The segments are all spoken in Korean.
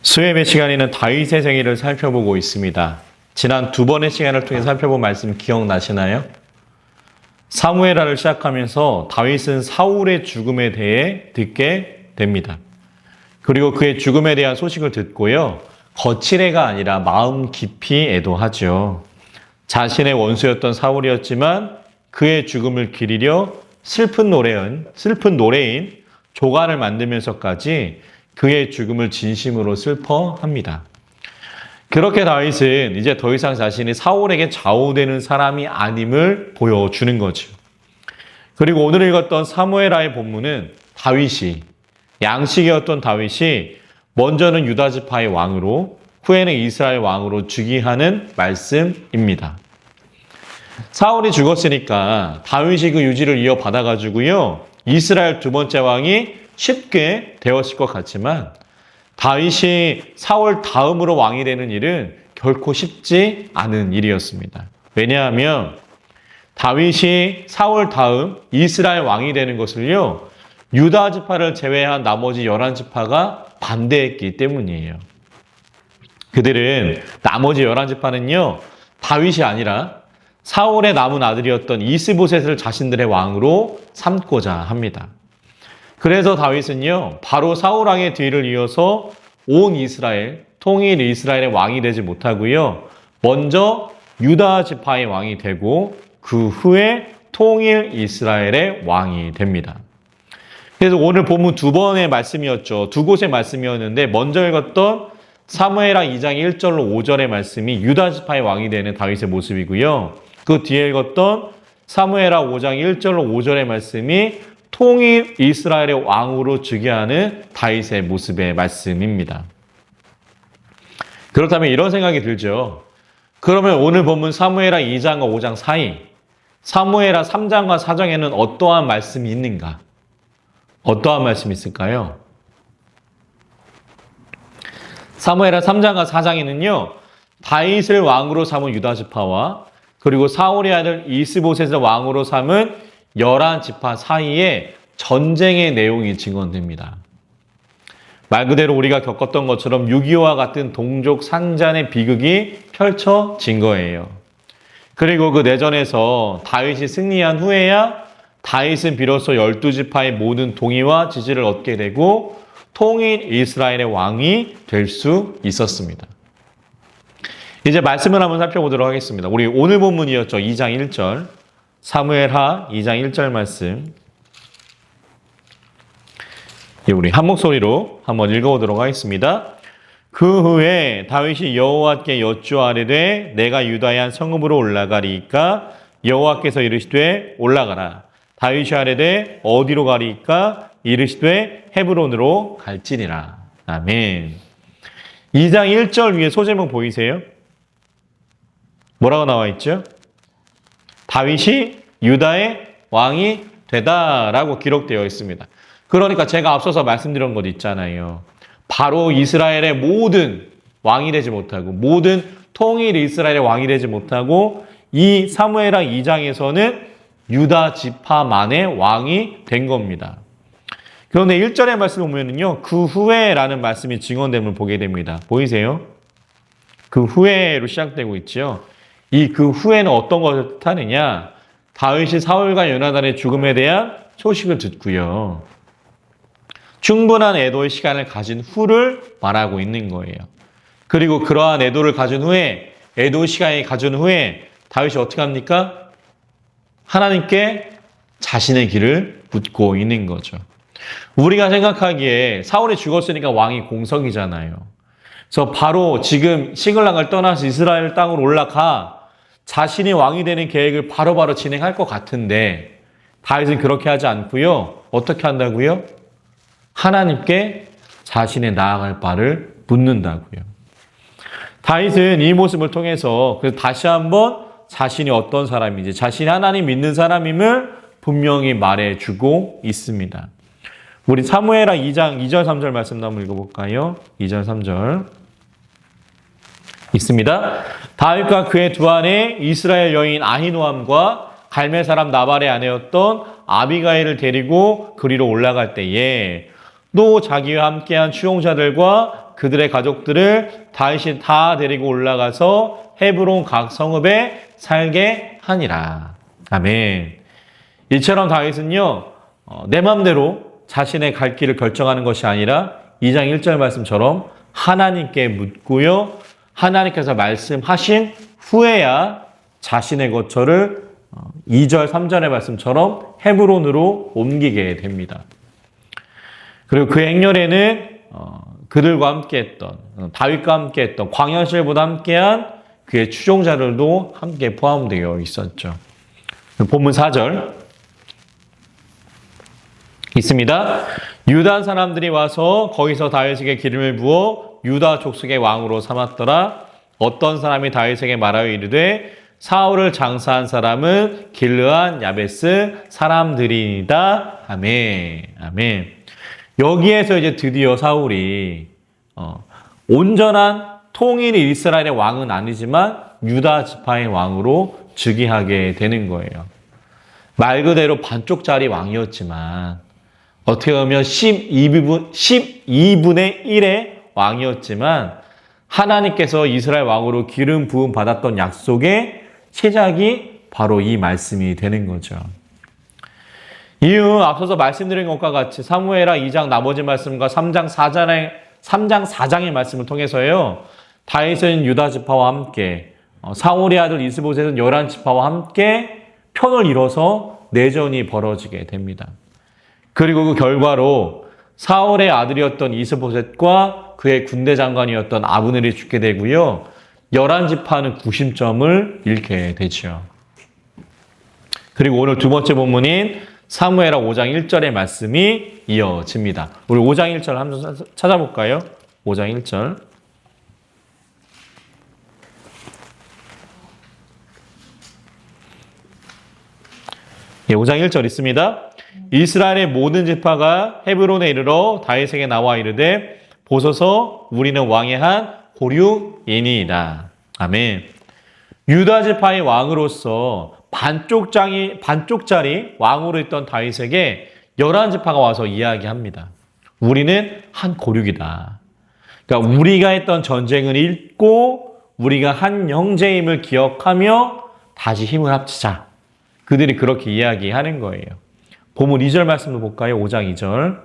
수요예배 시간에는 다윗의 생애를 살펴보고 있습니다. 지난 두 번의 시간을 통해 살펴본 말씀 기억나시나요? 사무엘하를 시작하면서 다윗은 사울의 죽음에 대해 듣게 됩니다. 그리고 그의 죽음에 대한 소식을 듣고요. 거칠애가 아니라 마음 깊이 애도하죠. 자신의 원수였던 사울이었지만 그의 죽음을 기리려 슬픈 노래인 조간을 만들면서까지 그의 죽음을 진심으로 슬퍼합니다. 그렇게 다윗은 이제 더 이상 자신이 사울에게 좌우되는 사람이 아님을 보여주는 거죠. 그리고 오늘 읽었던 사무엘하의 본문은 다윗이, 양식이었던 다윗이 먼저는 유다 지파의 왕으로 후에는 이스라엘 왕으로 즉위하는 말씀입니다. 사울이 죽었으니까 다윗이 그 유지를 이어받아가지고요, 이스라엘 두 번째 왕이 쉽게 되었을 것 같지만 다윗이 사울 다음으로 왕이 되는 일은 결코 쉽지 않은 일이었습니다. 왜냐하면 다윗이 사울 다음 이스라엘 왕이 되는 것을요, 유다 지파를 제외한 나머지 11지파가 반대했기 때문이에요. 그들은 나머지 11지파는요, 다윗이 아니라 사울의 남은 아들이었던 이스보셋을 자신들의 왕으로 삼고자 합니다. 그래서 다윗은요, 바로 사울 왕의 뒤를 이어서 온 이스라엘, 통일 이스라엘의 왕이 되지 못하고요, 먼저 유다 지파의 왕이 되고 그 후에 통일 이스라엘의 왕이 됩니다. 그래서 오늘 본문 두 번의 말씀이었죠. 두 곳의 말씀이었는데 먼저 읽었던 사무엘하 2장 1절로 5절의 말씀이 유다 지파의 왕이 되는 다윗의 모습이고요. 그 뒤에 읽었던 사무엘하 5장 1절로 5절의 말씀이 통일 이스라엘의 왕으로 즉위하는 다윗의 모습의 말씀입니다. 그렇다면 이런 생각이 들죠. 그러면 오늘 본문 사무엘하 2장과 5장 사이, 사무엘하 3장과 4장에는 어떠한 말씀이 있는가? 어떠한 말씀이 있을까요? 사무엘하 3장과 4장에는요, 다윗을 왕으로 삼은 유다 지파와 그리고 사울의 아들 이스보셋을 왕으로 삼은 11지파 사이에 전쟁의 내용이 증언됩니다. 말 그대로 우리가 겪었던 것처럼 6.25와 같은 동족 상잔의 비극이 펼쳐진 거예요. 그리고 그 내전에서 다윗이 승리한 후에야 다윗은 비로소 12지파의 모든 동의와 지지를 얻게 되고 통일 이스라엘의 왕이 될 수 있었습니다. 이제 말씀을 한번 살펴보도록 하겠습니다. 우리 오늘 본문이었죠. 2장 1절. 사무엘하 2장 1절 말씀. 우리 한 목소리로 한번 읽어보도록 하겠습니다. 그 후에 다윗이 여호와께 여쭈아뢰되 내가 유다의 한 성읍으로 올라가리이까 여호와께서 이르시되 올라가라. 다윗이 아뢰되 어디로 가리이까 이르시되 헤브론으로 갈지니라. 아멘. 2장 1절 위에 소제목 보이세요? 뭐라고 나와 있죠? 다윗이 유다의 왕이 되다라고 기록되어 있습니다. 그러니까 제가 앞서서 말씀드린 것 있잖아요. 바로 이스라엘의 모든 왕이 되지 못하고 모든 통일 이스라엘의 왕이 되지 못하고 이 사무엘하 2장에서는 유다 지파만의 왕이 된 겁니다. 그런데 1절의 말씀을 보면은요, 그 후에라는 말씀이 증언됨을 보게 됩니다. 보이세요? 그 후에로 시작되고 있죠. 이 그 후에는 어떤 것을 뜻하느냐? 다윗이 사울과 요나단의 죽음에 대한 소식을 듣고요, 충분한 애도의 시간을 가진 후를 말하고 있는 거예요. 그리고 그러한 애도를 가진 후에, 애도 시간이 가진 후에 다윗이 어떻게 합니까? 하나님께 자신의 길을 묻고 있는 거죠. 우리가 생각하기에 사울이 죽었으니까 왕이 공석이잖아요. 그래서 바로 지금 시글락을 떠나서 이스라엘 땅으로 올라가 자신이 왕이 되는 계획을 바로바로 진행할 것 같은데 다윗은 그렇게 하지 않고요. 어떻게 한다고요? 하나님께 자신의 나아갈 바를 묻는다고요. 다윗은 이 모습을 통해서 그래서 다시 한번 자신이 어떤 사람인지, 자신이 하나님 믿는 사람임을 분명히 말해주고 있습니다. 우리 사무엘하 2장 2절 3절 말씀도 한번 읽어볼까요? 2절 3절 있습니다. 다윗과 그의 두 아내 이스라엘 여인 아히노암과 갈멜 사람 나발의 아내였던 아비가일을 데리고 그리로 올라갈 때에 또 자기와 함께한 추용자들과 그들의 가족들을 다윗이 다 데리고 올라가서 헤브론 각 성읍에 살게 하니라. 아멘. 이처럼 다윗은요, 내 맘대로 자신의 갈 길을 결정하는 것이 아니라 2장 1절 말씀처럼 하나님께 묻고요, 하나님께서 말씀하신 후에야 자신의 거처를 2절, 3절의 말씀처럼 헤브론으로 옮기게 됩니다. 그리고 그 행렬에는 그들과 함께했던, 다윗과 함께했던, 광야시절보다 함께한 그의 추종자들도 함께 포함되어 있었죠. 본문 4절 있습니다. 유다 사람들이 와서 거기서 다윗에게 기름을 부어 유다 족속의 왕으로 삼았더라. 어떤 사람이 다윗에게 말하여 이르되 사울을 장사한 사람은 길르한 야베스 사람들이니이다. 아멘. 아멘. 여기에서 이제 드디어 사울이 온전한 통일 이스라엘의 왕은 아니지만 유다 지파의 왕으로 즉위하게 되는 거예요. 말 그대로 반쪽짜리 왕이었지만 어떻게 보면 12분의 1의 왕이었지만 하나님께서 이스라엘 왕으로 기름 부음 받았던 약속의 시작이 바로 이 말씀이 되는 거죠. 이후 앞서서 말씀드린 것과 같이 사무엘하 2장 나머지 말씀과 3장 4장의 말씀을 통해서요, 다윗은 유다 지파와 함께 사울의 아들 이스보셋은 열한 지파와 함께 편을 이뤄서 내전이 벌어지게 됩니다. 그리고 그 결과로 사울의 아들이었던 이스보셋과 그의 군대 장관이었던 아브넬이 죽게 되고요, 열한 지파는 구심점을 잃게 되죠. 그리고 오늘 두 번째 본문인 사무엘하 5장 1절의 말씀이 이어집니다. 우리 5장 1절 한번 찾아볼까요? 5장 1절. 예, 5장 1절 있습니다. 이스라엘의 모든 지파가 헤브론에 이르러 다윗에게 나와 이르되 보소서 우리는 왕의 한 고류이니이다. 아멘. 유다 지파의 왕으로서 반쪽짜리 왕으로 있던 다윗에게 열한 지파가 와서 이야기합니다. 우리는 한 고륙이다. 그러니까 우리가 했던 전쟁을 잊고 우리가 한 형제임을 기억하며 다시 힘을 합치자. 그들이 그렇게 이야기하는 거예요. 본문 2절 말씀을 볼까요? 5장 2절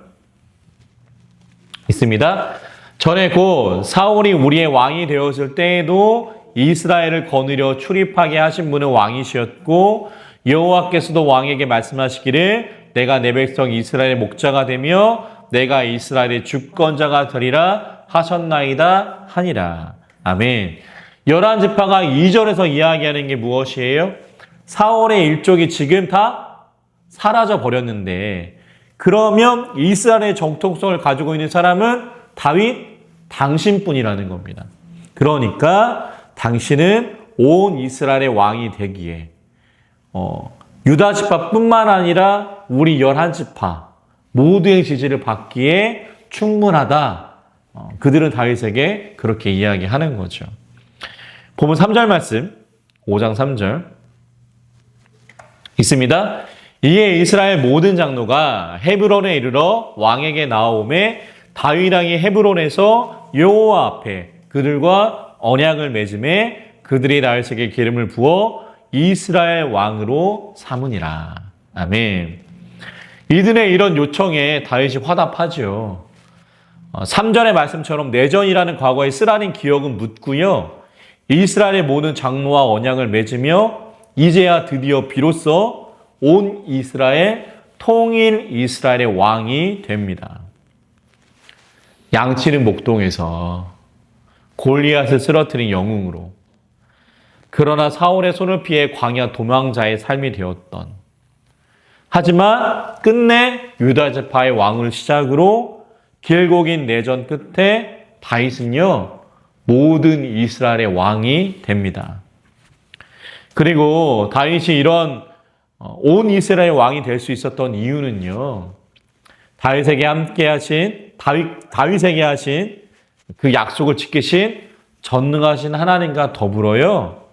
있습니다. 전에 곧 사울이 우리의 왕이 되었을 때에도 이스라엘을 거느려 출입하게 하신 분은 왕이시었고 여호와께서도 왕에게 말씀하시기를 내가 내 백성 이스라엘의 목자가 되며 내가 이스라엘의 주권자가 되리라 하셨나이다 하니라. 아멘. 열한 지파가 2절에서 이야기하는 게 무엇이에요? 사울의 일족이 지금 다 사라져 버렸는데 그러면 이스라엘의 정통성을 가지고 있는 사람은 다윗 당신뿐이라는 겁니다. 그러니까 당신은 온 이스라엘의 왕이 되기에 유다 지파뿐만 아니라 우리 열한 지파 모두의 지지를 받기에 충분하다. 그들은 다윗에게 그렇게 이야기하는 거죠. 본문 3절 말씀 5장 3절 있습니다. 이에 이스라엘 모든 장로가 헤브론에 이르러 왕에게 나오매 다윗 왕이 헤브론에서 여호와 앞에 그들과 언약을 맺음에 그들이 다윗에게 기름을 부어 이스라엘 왕으로 삼으니라. 아멘. 이들의 이런 요청에 다윗이 화답하죠. 3절의 말씀처럼 내전이라는 과거의 쓰라린 기억은 묻고요. 이스라엘의 모든 장로와 언약을 맺으며 이제야 드디어 비로소 온 이스라엘, 통일 이스라엘의 왕이 됩니다. 양치는 목동에서 골리앗을 쓰러뜨린 영웅으로 그러나 사울의 손을 피해 광야 도망자의 삶이 되었던 하지만 끝내 유다 지파의 왕을 시작으로 길고 긴 내전 끝에 다윗은요 모든 이스라엘의 왕이 됩니다. 그리고 다윗이 이런 온 이스라엘 왕이 될 수 있었던 이유는요 다윗에게 하신 그 약속을 지키신 전능하신 하나님과 더불어요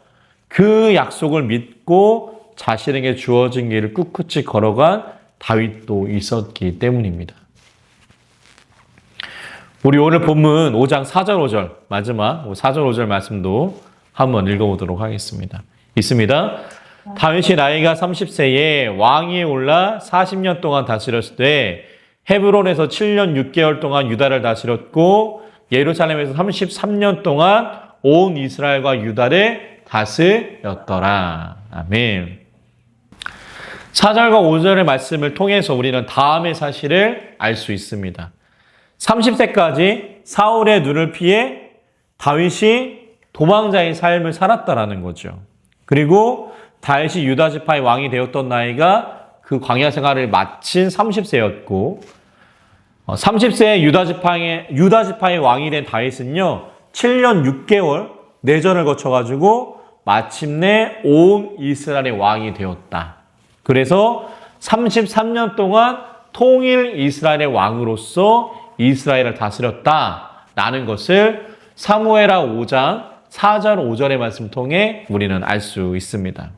그 약속을 믿고 자신에게 주어진 길을 꿋꿋이 걸어간 다윗도 있었기 때문입니다. 우리 오늘 본문 5장 4절 5절 마지막 4절 5절 말씀도 한번 읽어보도록 하겠습니다. 있습니다. 다윗이 나이가 30세에 왕위에 올라 40년 동안 다스렸을 때 헤브론에서 7년 6개월 동안 유다를 다스렸고 예루살렘에서 33년 동안 온 이스라엘과 유다를 다스렸더라. 아멘. 4절과 5절의 말씀을 통해서 우리는 다음의 사실을 알 수 있습니다. 30세까지 사울의 눈을 피해 다윗이 도망자의 삶을 살았다라는 거죠. 그리고 다윗이 유다 지파의 왕이 되었던 나이가 그 광야 생활을 마친 30세였고 30세에 유다 지파의 왕이 된 다윗은요 7년 6개월 내전을 거쳐가지고 마침내 온 이스라엘의 왕이 되었다. 그래서 33년 동안 통일 이스라엘의 왕으로서 이스라엘을 다스렸다라는 것을 사무엘하 5장 4절 5절의 말씀을 통해 우리는 알 수 있습니다.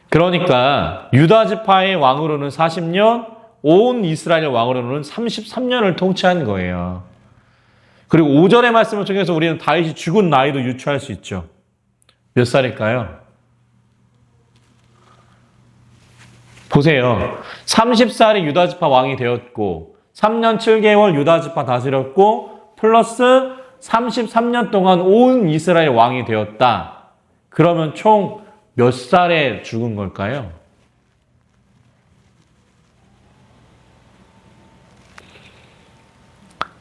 그러니까 유다 지파의 왕으로는 40년, 온 이스라엘 왕으로는 33년을 통치한 거예요. 그리고 5절의 말씀을 통해서 우리는 다윗이 죽은 나이도 유추할 수 있죠. 몇 살일까요? 보세요. 30살이 유다 지파 왕이 되었고 3년 7개월 유다 지파 다스렸고 플러스 33년 동안 온 이스라엘 왕이 되었다. 그러면 총 몇 살에 죽은 걸까요?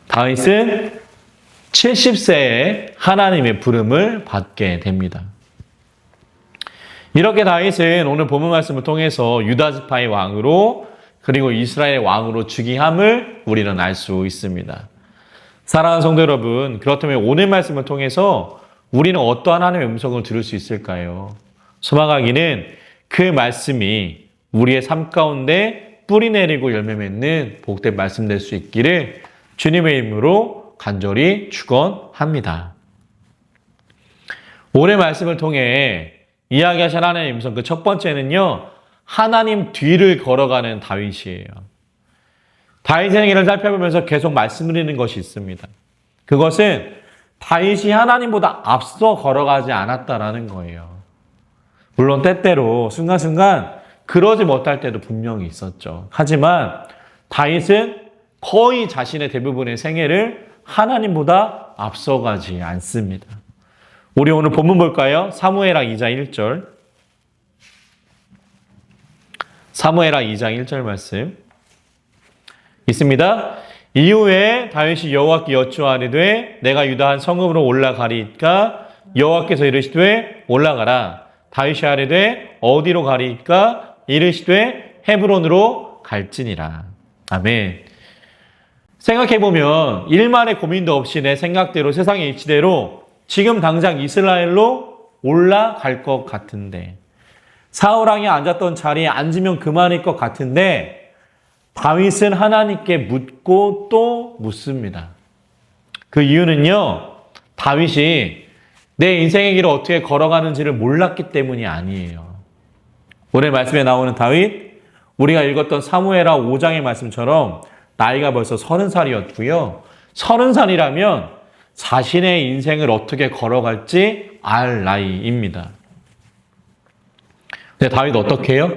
다윗은 70세에 하나님의 부름을 받게 됩니다. 이렇게 다윗은 오늘 본문 말씀을 통해서 유다 지파의 왕으로 그리고 이스라엘의 왕으로 즉위함을 우리는 알 수 있습니다. 사랑하는 성도 여러분, 그렇다면 오늘 말씀을 통해서 우리는 어떠한 하나님의 음성을 들을 수 있을까요? 소망하기는 그 말씀이 우리의 삶 가운데 뿌리 내리고 열매 맺는 복된 말씀 될 수 있기를 주님의 이름으로 간절히 축원합니다. 오늘 말씀을 통해 이야기하신 하나님의 음성 그 첫 번째는요. 하나님 뒤를 걸어가는 다윗이에요. 다윗의 행위를 살펴보면서 계속 말씀드리는 것이 있습니다. 그것은 다윗이 하나님보다 앞서 걸어가지 않았다라는 거예요. 물론 때때로 순간순간 그러지 못할 때도 분명히 있었죠. 하지만 다윗은 거의 자신의 대부분의 생애를 하나님보다 앞서가지 않습니다. 우리 오늘 본문 볼까요? 사무엘하 2장 1절. 사무엘하 2장 1절 말씀 있습니다. 이후에 다윗이 여호와께 여쭈하리되 내가 유다 한 성읍으로 올라가리이까 여호와께서 이르시되 올라가라. 다윗이 하리되 어디로 가리이까 이르시되 헤브론으로 갈지니라. 아멘. 생각해보면 일말의 고민도 없이 내 생각대로 세상의 이치대로 지금 당장 이스라엘로 올라갈 것 같은데 사울 왕이 앉았던 자리에 앉으면 그만일 것 같은데 다윗은 하나님께 묻고 또 묻습니다. 그 이유는요. 다윗이 내 인생의 길을 어떻게 걸어가는지를 몰랐기 때문이 아니에요. 오늘 말씀에 나오는 다윗, 우리가 읽었던 사무엘하 5장의 말씀처럼 나이가 벌써 30살이었고요. 30살이라면 자신의 인생을 어떻게 걸어갈지 알 나이입니다. 근데 다윗 어떻게 해요?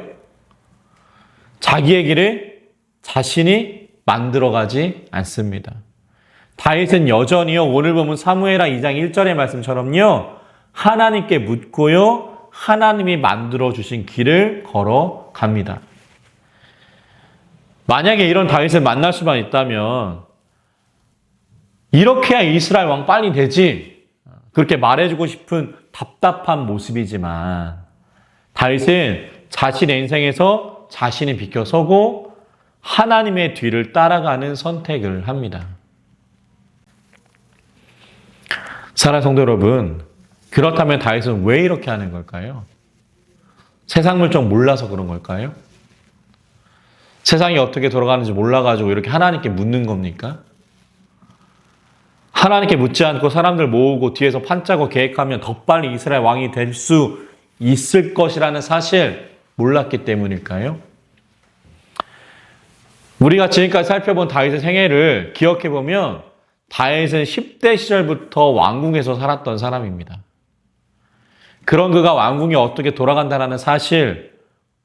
자기의 길을 자신이 만들어가지 않습니다. 다윗은 여전히요. 오늘 보면 사무엘하 2장 1절의 말씀처럼요. 하나님께 묻고요. 하나님이 만들어주신 길을 걸어갑니다. 만약에 이런 다윗을 만날 수만 있다면 이렇게 해야 이스라엘 왕 빨리 되지. 그렇게 말해주고 싶은 답답한 모습이지만 다윗은 자신의 인생에서 자신이 비켜서고 하나님의 뒤를 따라가는 선택을 합니다. 사랑하는 성도 여러분, 그렇다면 다윗은 왜 이렇게 하는 걸까요? 세상 물정 몰라서 그런 걸까요? 세상이 어떻게 돌아가는지 몰라가지고 이렇게 하나님께 묻는 겁니까? 하나님께 묻지 않고 사람들 모으고 뒤에서 판짜고 계획하면 더 빨리 이스라엘 왕이 될 수 있을 것이라는 사실 몰랐기 때문일까요? 우리가 지금까지 살펴본 다윗의 생애를 기억해보면 다윗은 10대 시절부터 왕궁에서 살았던 사람입니다. 그런 그가 왕궁이 어떻게 돌아간다는 사실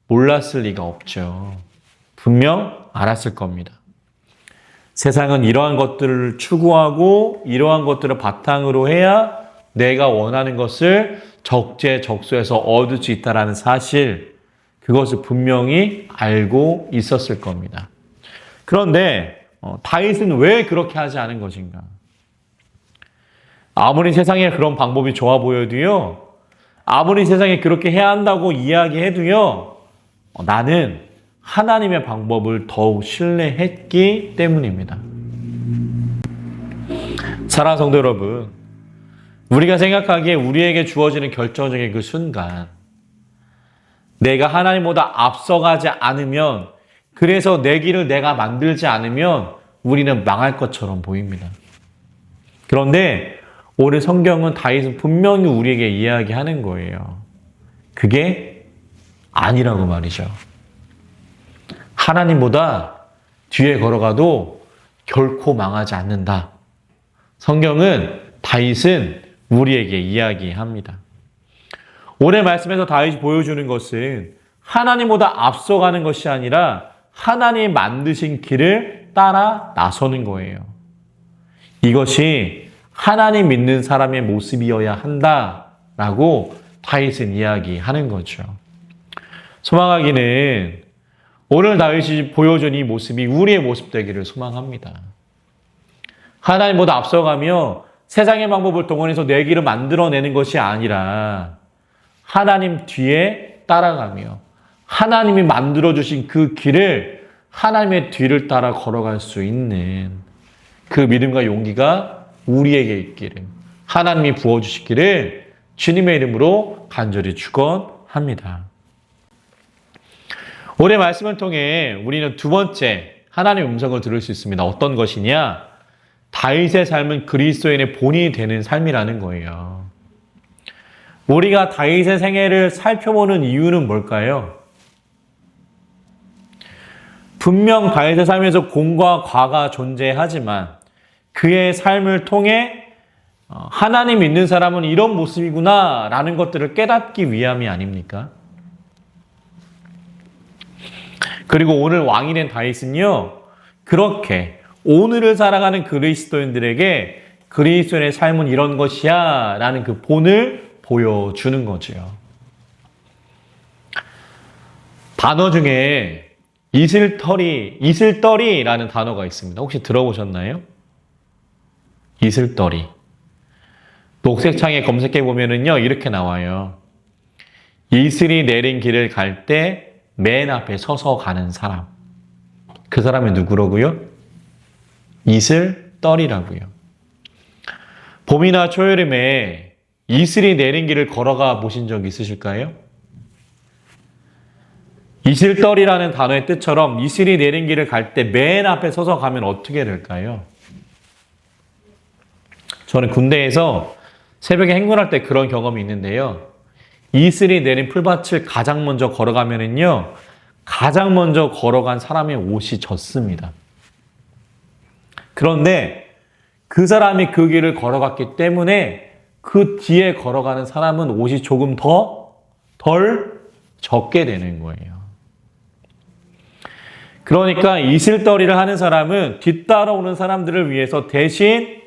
몰랐을 리가 없죠. 분명 알았을 겁니다. 세상은 이러한 것들을 추구하고 이러한 것들을 바탕으로 해야 내가 원하는 것을 적재적소에서 얻을 수 있다는 사실, 그것을 분명히 알고 있었을 겁니다. 그런데 다윗은 왜 그렇게 하지 않은 것인가? 아무리 세상에 그런 방법이 좋아 보여도요, 아무리 세상에 그렇게 해야 한다고 이야기해도요, 나는 하나님의 방법을 더욱 신뢰했기 때문입니다. 사랑하는 성도 여러분, 우리가 생각하기에 우리에게 주어지는 결정적인 그 순간, 내가 하나님보다 앞서가지 않으면, 그래서 내 길을 내가 만들지 않으면 우리는 망할 것처럼 보입니다. 그런데 오늘 성경은 다윗은 분명히 우리에게 이야기하는 거예요. 그게 아니라고 말이죠. 하나님보다 뒤에 걸어가도 결코 망하지 않는다. 성경은, 다윗은 우리에게 이야기합니다. 오늘 말씀에서 다윗이 보여주는 것은 하나님보다 앞서가는 것이 아니라 하나님이 만드신 길을 따라 나서는 거예요. 이것이 하나님 믿는 사람의 모습이어야 한다라고 다윗은 이야기하는 거죠. 소망하기는 오늘 다윗이 보여준 이 모습이 우리의 모습 되기를 소망합니다. 하나님보다 앞서가며 세상의 방법을 동원해서 내 길을 만들어내는 것이 아니라 하나님 뒤에 따라가며 하나님이 만들어주신 그 길을, 하나님의 뒤를 따라 걸어갈 수 있는 그 믿음과 용기가 우리에게 있기를, 하나님이 부어주시기를 주님의 이름으로 간절히 축원합니다. 오늘 말씀을 통해 우리는 두 번째 하나님의 음성을 들을 수 있습니다. 어떤 것이냐? 다윗의 삶은 그리스도인의 본이 되는 삶이라는 거예요. 우리가 다윗의 생애를 살펴보는 이유는 뭘까요? 분명 다윗의 삶에서 공과 과가 존재하지만 그의 삶을 통해 하나님 믿는 사람은 이런 모습이구나 라는 것들을 깨닫기 위함이 아닙니까? 그리고 오늘 왕이 된 다윗은요, 그렇게 오늘을 살아가는 그리스도인들에게 그리스도인의 삶은 이런 것이야 라는 그 본을 보여주는 거죠. 단어 중에 이슬떨이라는 단어가 있습니다. 혹시 들어보셨나요? 이슬떨이. 녹색창에 검색해 보면은요, 이렇게 나와요. 이슬이 내린 길을 갈 때 맨 앞에 서서 가는 사람. 그 사람이 누구라고요? 이슬떨이라고요. 봄이나 초여름에 이슬이 내린 길을 걸어가 보신 적 있으실까요? 이슬떨이라는 단어의 뜻처럼 이슬이 내린 길을 갈 때 맨 앞에 서서 가면 어떻게 될까요? 저는 군대에서 새벽에 행군할 때 그런 경험이 있는데요. 이슬이 내린 풀밭을 가장 먼저 걸어가면은요, 가장 먼저 걸어간 사람의 옷이 젖습니다. 그런데 그 사람이 그 길을 걸어갔기 때문에 그 뒤에 걸어가는 사람은 옷이 조금 덜 젖게 되는 거예요. 그러니까 이슬떨이를 하는 사람은 뒤따라오는 사람들을 위해서 대신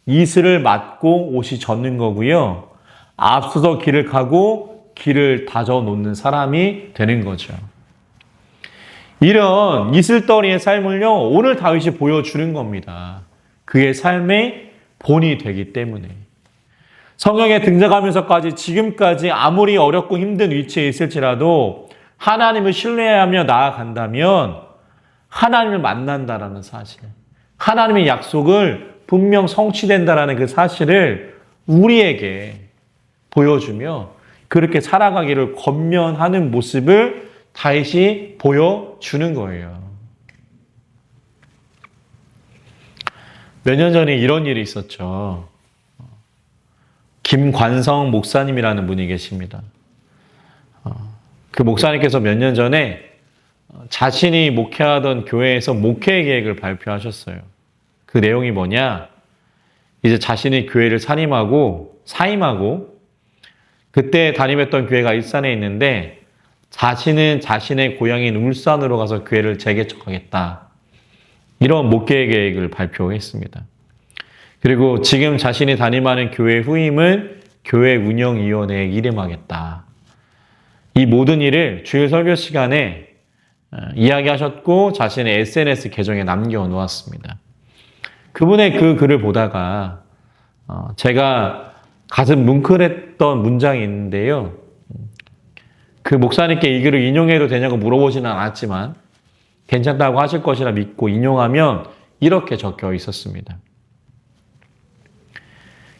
이슬을 맞고 옷이 젖는 거고요. 앞서서 길을 가고 길을 다져 놓는 사람이 되는 거죠. 이런 이슬떨이의 삶을요, 오늘 다윗이 보여주는 겁니다. 그의 삶의 본이 되기 때문에. 성경에 등장하면서까지 지금까지 아무리 어렵고 힘든 위치에 있을지라도 하나님을 신뢰하며 나아간다면 하나님을 만난다라는 사실, 하나님의 약속을 분명 성취된다라는 그 사실을 우리에게 보여주며 그렇게 살아가기를 권면하는 모습을 다윗이 보여주는 거예요. 몇 년 전에 이런 일이 있었죠. 김관성 목사님이라는 분이 계십니다. 그 목사님께서 몇 년 전에 자신이 목회하던 교회에서 목회 계획을 발표하셨어요. 그 내용이 뭐냐? 이제 자신이 교회를 사임하고 그때 담임했던 교회가 일산에 있는데 자신은 자신의 고향인 울산으로 가서 교회를 재개척하겠다. 이런 목회 계획을 발표했습니다. 그리고 지금 자신이 담임하는 교회 후임을 교회 운영위원회에 이름하겠다. 이 모든 일을 주일 설교 시간에 이야기하셨고 자신의 SNS 계정에 남겨놓았습니다. 그분의 그 글을 보다가 제가 가슴 뭉클했던 문장이 있는데요. 그 목사님께 이 글을 인용해도 되냐고 물어보지는 않았지만 괜찮다고 하실 것이라 믿고 인용하면 이렇게 적혀 있었습니다.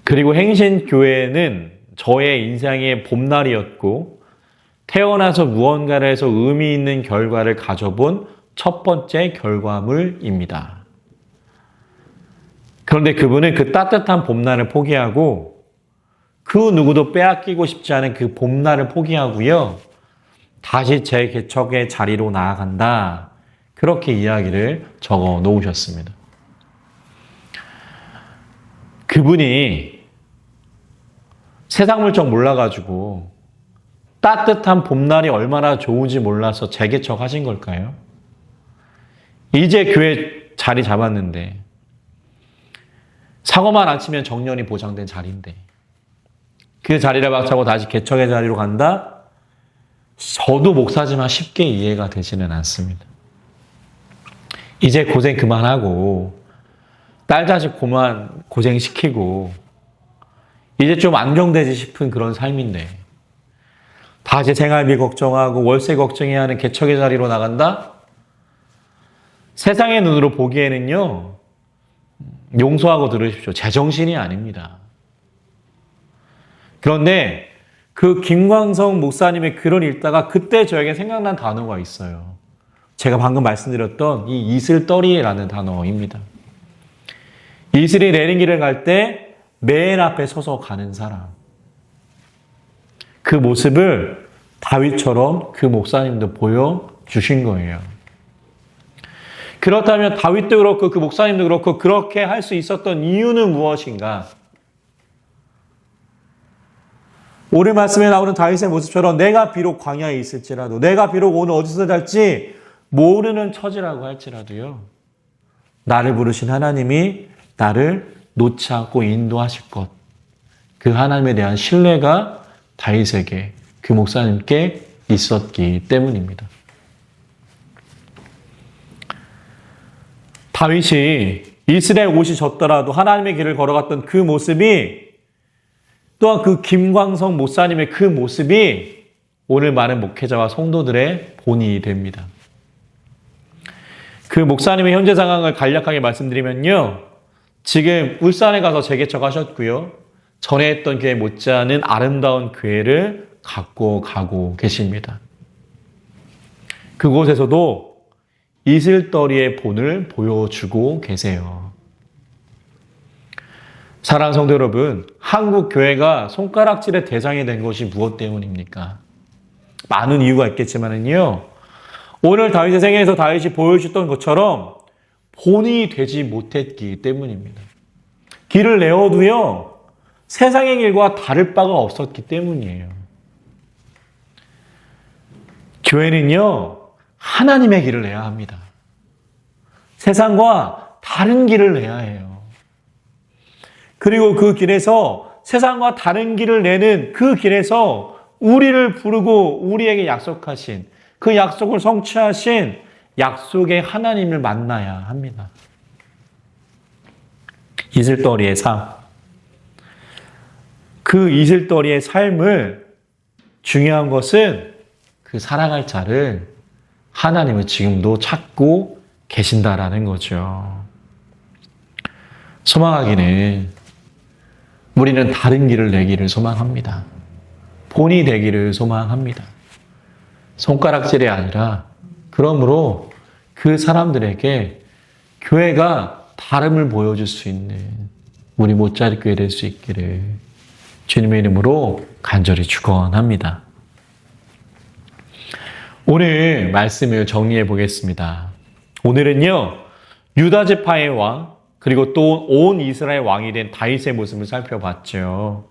그리고 행신교회는 저의 인생의 봄날이었고 태어나서 무언가를 해서 의미 있는 결과를 가져본 첫 번째 결과물입니다. 그런데 그분은 그 따뜻한 봄날을 포기하고 그 누구도 빼앗기고 싶지 않은 그 봄날을 포기하고요. 다시 재개척의 자리로 나아간다. 그렇게 이야기를 적어 놓으셨습니다. 그분이 세상 물정 몰라가지고 따뜻한 봄날이 얼마나 좋은지 몰라서 재개척하신 걸까요? 이제 교회 자리 잡았는데 사고만 안 치면 정년이 보장된 자리인데 그 자리를 박차고 다시 개척의 자리로 간다? 저도 목사지만 쉽게 이해가 되지는 않습니다. 이제 고생 그만하고 딸 자식 그만 고생시키고 이제 좀 안정되지 싶은 그런 삶인데 다시 생활비 걱정하고 월세 걱정해야 하는 개척의 자리로 나간다? 세상의 눈으로 보기에는요. 용서하고 들으십시오. 제정신이 아닙니다. 그런데 그 김광성 목사님의 글을 읽다가 그때 저에게 생각난 단어가 있어요. 제가 방금 말씀드렸던 이 이슬떠리라는 단어입니다. 이슬이 내린 길을 갈 때 맨 앞에 서서 가는 사람. 그 모습을 다윗처럼 그 목사님도 보여주신 거예요. 그렇다면 다윗도 그렇고 그 목사님도 그렇고 그렇게 할 수 있었던 이유는 무엇인가? 오늘 말씀에 나오는 다윗의 모습처럼 내가 비록 광야에 있을지라도 내가 비록 오늘 어디서 잘지 모르는 처지라고 할지라도요. 나를 부르신 하나님이 나를 놓지 않고 인도하실 것. 그 하나님에 대한 신뢰가 다윗에게 그 목사님께 있었기 때문입니다. 다윗이 이스라엘 옷이 졌더라도 하나님의 길을 걸어갔던 그 모습이 또한 그 김광성 목사님의 그 모습이 오늘 많은 목회자와 성도들의 본이 됩니다. 그 목사님의 현재 상황을 간략하게 말씀드리면요. 지금 울산에 가서 재개척하셨고요. 전에 했던 교회 못지않은 아름다운 교회를 갖고 가고 계십니다. 그곳에서도 이슬더리의 본을 보여주고 계세요. 사랑하는 성도 여러분, 한국 교회가 손가락질의 대상이 된 것이 무엇 때문입니까? 많은 이유가 있겠지만은요. 오늘 다윗의 생애에서 다윗이 보여줬던 것처럼 본이 되지 못했기 때문입니다. 길을 내어도요. 세상의 길과 다를 바가 없었기 때문이에요. 교회는요. 하나님의 길을 내야 합니다. 세상과 다른 길을 내야 해요. 그리고 그 길에서 세상과 다른 길을 내는 그 길에서 우리를 부르고 우리에게 약속하신 그 약속을 성취하신 약속의 하나님을 만나야 합니다. 이슬더리의 삶. 그 이슬더리의 삶을 중요한 것은 그 사랑할 자를 하나님은 지금도 찾고 계신다라는 거죠. 소망하기는 우리는 다른 길을 내기를 소망합니다. 본이 되기를 소망합니다. 손가락질이 아니라 그러므로 그 사람들에게 교회가 다름을 보여줄 수 있는 우리 못자리 교회 될 수 있기를 주님의 이름으로 간절히 축원합니다. 오늘 말씀을 정리해 보겠습니다. 오늘은요, 유다 지파의 왕, 그리고 또 온 이스라엘 왕이 된 다윗의 모습을 살펴봤죠.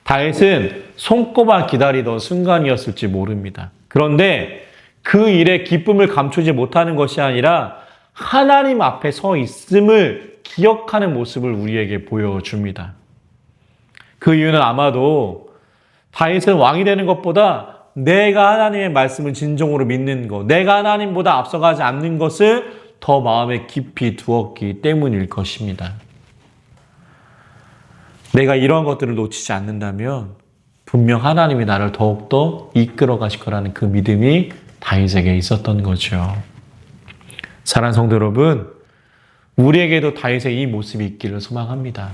다윗은 손꼽아 기다리던 순간이었을지 모릅니다. 그런데 그 일에 기쁨을 감추지 못하는 것이 아니라 하나님 앞에 서 있음을 기억하는 모습을 우리에게 보여줍니다. 그 이유는 아마도 다윗은 왕이 되는 것보다 내가 하나님의 말씀을 진정으로 믿는 것, 내가 하나님보다 앞서가지 않는 것을 더 마음에 깊이 두었기 때문일 것입니다. 내가 이런 것들을 놓치지 않는다면 분명 하나님이 나를 더욱더 이끌어 가실 거라는 그 믿음이 다윗에게 있었던 거죠. 사랑하는 성도 여러분, 우리에게도 다윗의 이 모습이 있기를 소망합니다.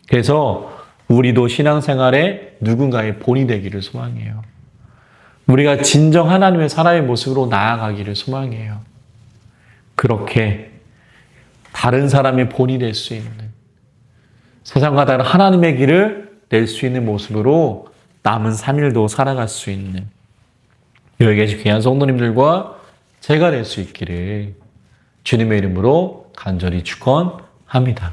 그래서 우리도 신앙생활에 누군가의 본이 되기를 소망해요. 우리가 진정 하나님의 사람의 모습으로 나아가기를 소망해요. 그렇게 다른 사람의 본이 될 수 있는, 세상과 다른 하나님의 길을 낼 수 있는 모습으로 남은 3일도 살아갈 수 있는 여기 계신 귀한 성도님들과 제가 될 수 있기를 주님의 이름으로 간절히 축원합니다.